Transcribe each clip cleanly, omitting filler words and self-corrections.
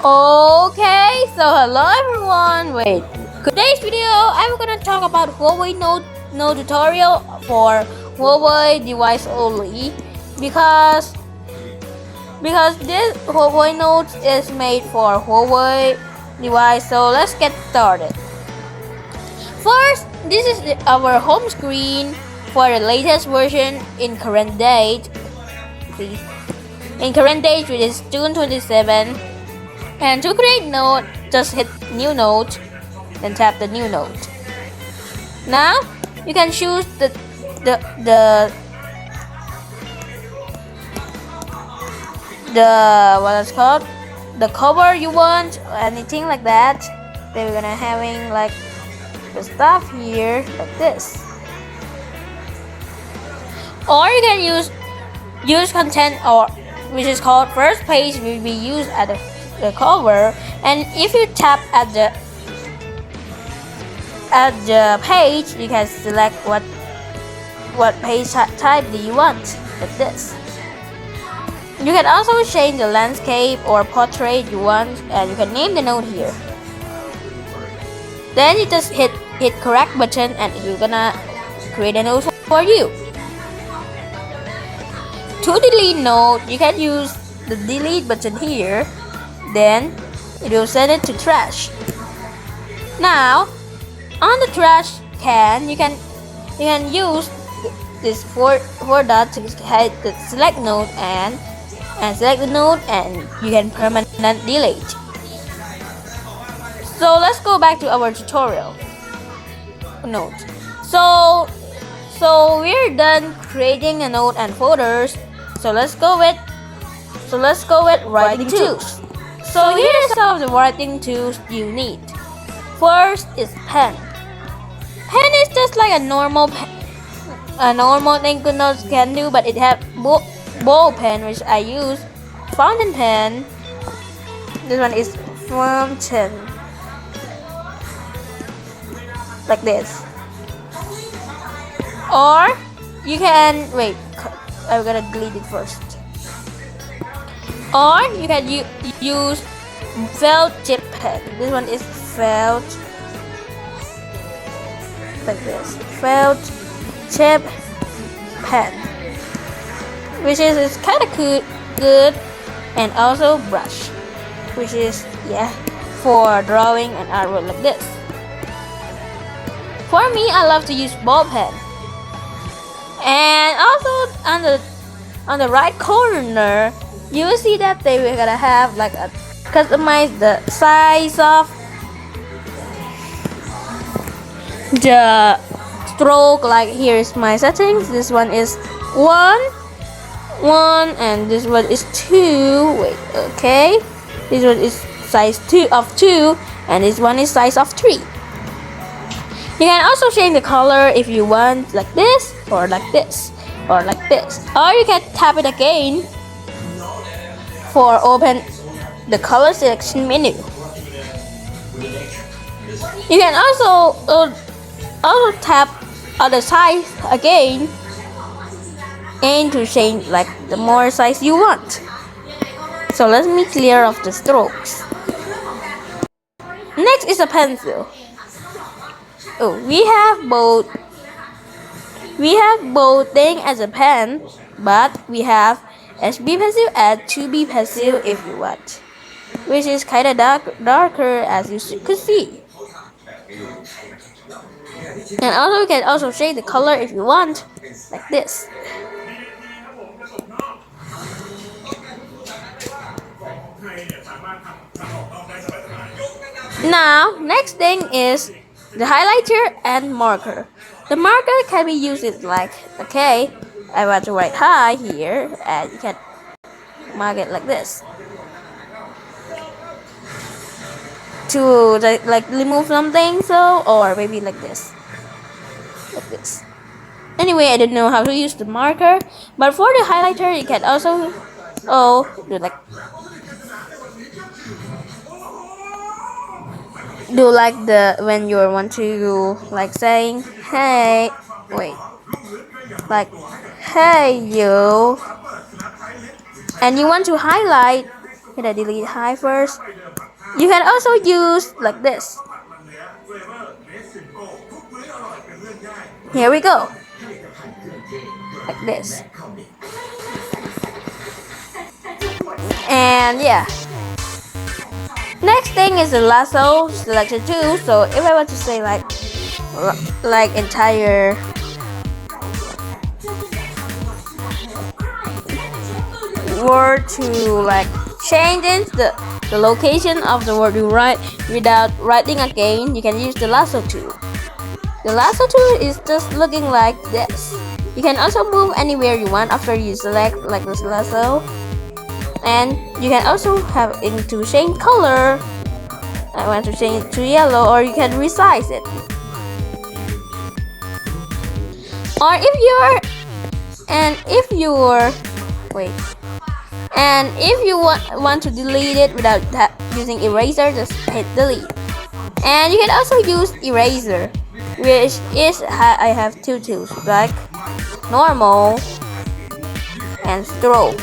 Okay, so hello everyone. Wait, today's video I'm gonna talk about Huawei Note tutorial for Huawei device only because this Huawei Note is made for Huawei device. So let's get started. First, this is our home screen for the latest version in current date. Please. In current date, which is June 27. And to create note, just hit new note, then tap the new note. Now you can choose the what it's called, the cover you want, anything like that. Then we're gonna having like the stuff here like this, or you can use content, or which is called first page will be used at the cover, and if you tap at the page, you can select what page type do you want, like this. You can also change the landscape or portrait you want, and you can name the note here. Then you just hit correct button, and you're gonna create a note for you. To delete note, you can use the delete button here. Then it will send it to trash. Now on the trash can, you can use this four dots to hide the select note and select the note, and you can permanent delete. So let's go back to our tutorial note. So we're done creating a note and folders. So let's go with writing tools. So here are some of the writing tools you need. First is pen. Pen is just like a normal thing good notes can do, but it has ball pen, which I use. Fountain pen. This one is fountain, like this. Or you can wait. I'm gonna delete it first. Or you can use felt tip pen. This one is felt, like this. Felt tip pen, which is kind of good, and also brush, which is for drawing and artwork like this. For me, I love to use ball pen. And also on the right corner, you will see that they were gonna have like a customize the size of the stroke. Like here is my settings. This one is 1, and this one is 2. Wait, okay. This one is size 2 of 2, and this one is size of 3. You can also change the color if you want, like this, or like this, or like this. Or you can tap it again for open the color selection menu. You can also tap on the size again, and to change like the more size you want. So let me clear off the strokes. Next is a pencil. Oh, we have both thing as a pen, but we have HB pencil and 2B pencil if you want, which is kind of darker as you could see. And also you can also change the color if you want, like this. Now next thing is the highlighter and marker. The marker can be used like, okay, I want to write hi here, and you can mark it like this to like remove something, or maybe like this. Anyway, I don't know how to use the marker, but for the highlighter you can also do like the when you want to like saying hey, like hey you, and you want to highlight, hit a delete high first, You can also use like this. Here we go. Like this. And yeah. Next thing is the lasso selection tool. So if I want to say like entire word to like change the location of the word you write without writing again, you can use the lasso tool. The lasso tool is just looking like this. You can also move anywhere you want after you select like this lasso. And you can also have it to change color. I want to change it to yellow, or you can resize it. Or if you want to delete it without using eraser, just hit delete. And you can also use eraser, which is I have two tools, like normal and stroke.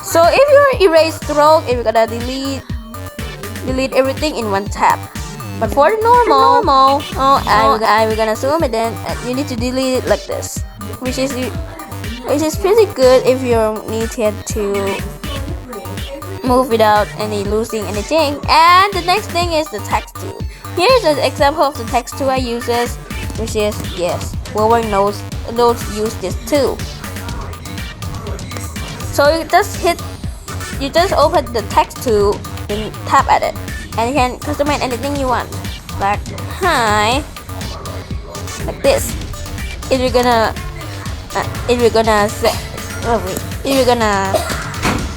So if you erase stroke, you're gonna delete everything in one tap. But for the normal, I'm gonna zoom it in, and you need to delete it like this, which is pretty good if you needed to move without losing anything. And the next thing is the text tool. Here's an example of the text tool I uses, which is Huawei notes use this too. So you just open the text tool and tap at it, and you can customize anything you want, like hi, like this. If you're gonna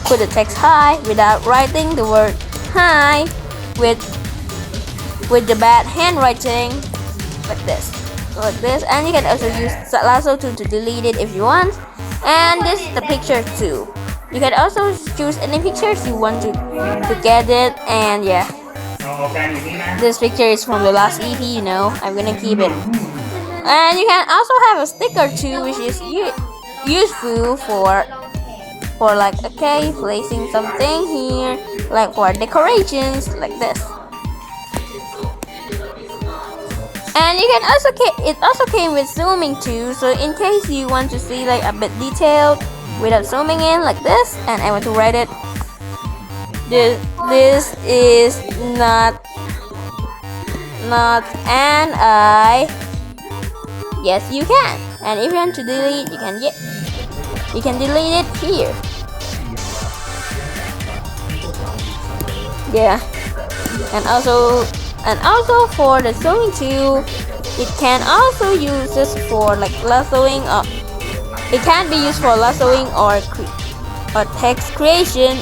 put the text hi without writing the word hi with the bad handwriting, like this, and you can also use lasso tool to delete it if you want. And this is the picture too. You can also choose any pictures you want to get it. And yeah, this picture is from the last EP, I'm gonna keep it. And you can also have a sticker too, which is useful for like placing something here, like for decorations, like this. And you can also it also came with zooming too, so in case you want to see like a bit detailed without zooming in like this, and I want to write it, this is not an I. Yes, you can. And if you want to delete, you can delete it here. Yeah. And also for the sewing tool, it can also use this for like lassoing. It can be used for lassoing or text creation,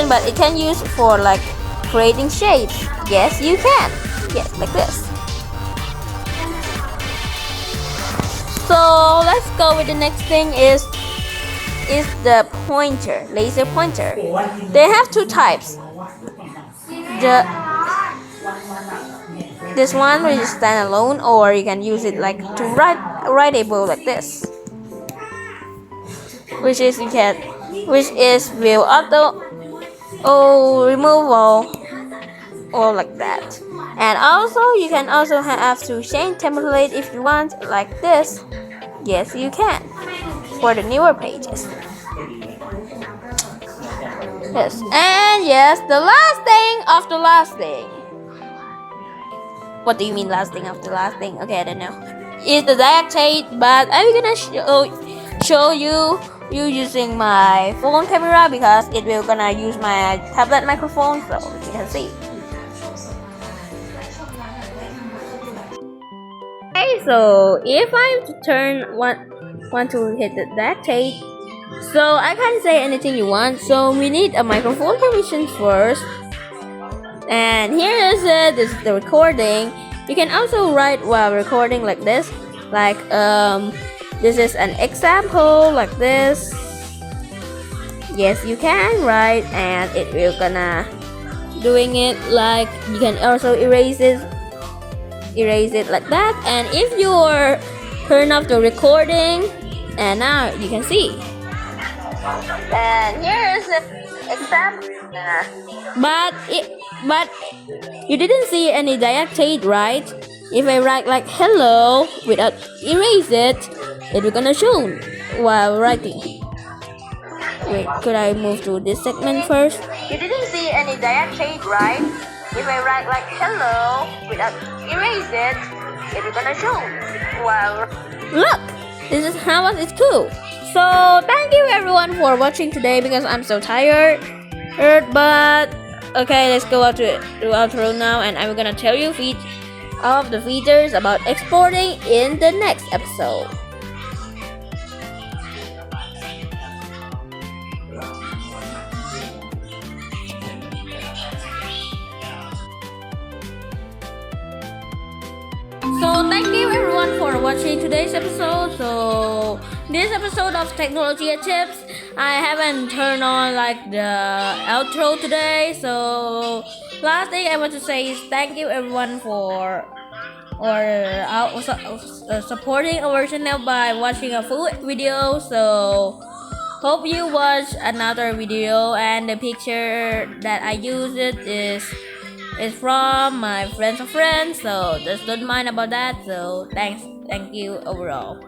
but it can use for like creating shapes. Yes, you can. Yes, like this. So let's go with the next thing is the pointer, laser pointer. They have two types. This one will just stand alone, or you can use it like to writable like this, which is will auto removal or like that. And also you can also have to change template if you want, like this. Yes, you can for the newer pages. Yes, and yes, the last thing of the last thing. What do you mean last thing of the last thing? Okay, I don't know. It's the dictate, but I'm gonna show you using my phone camera, because it will gonna use my tablet microphone, so you can see. Okay, so if I want to hit the dictate, so I can't say anything you want. So we need a microphone permission first. And here is it. This is the recording. You can also write while recording like this. Like this is an example like this. Yes, you can write, and it will gonna doing it like you can also erase it like that. And if you turn off the recording, and now you can see. And here is the example. But you didn't see any diactate, right? If I write like hello without erase it, it will gonna show while writing. Wait, could I move to this segment first? You didn't see any diactate, right? If I write like hello without erase it, it will gonna show while. Look, this is how it's cool. So thank you everyone for watching today because I'm so tired. But okay, let's go out to outro now, and I'm gonna tell you of the features about exporting in the next episode. So thank you everyone for watching today's episode. So this episode of Technology Tips, I haven't turned on like the outro today. So last thing I want to say is thank you everyone for supporting our channel by watching a full video. So hope you watch another video, and the picture that I used is from my friends of friends, so just don't mind about that. So thank you overall.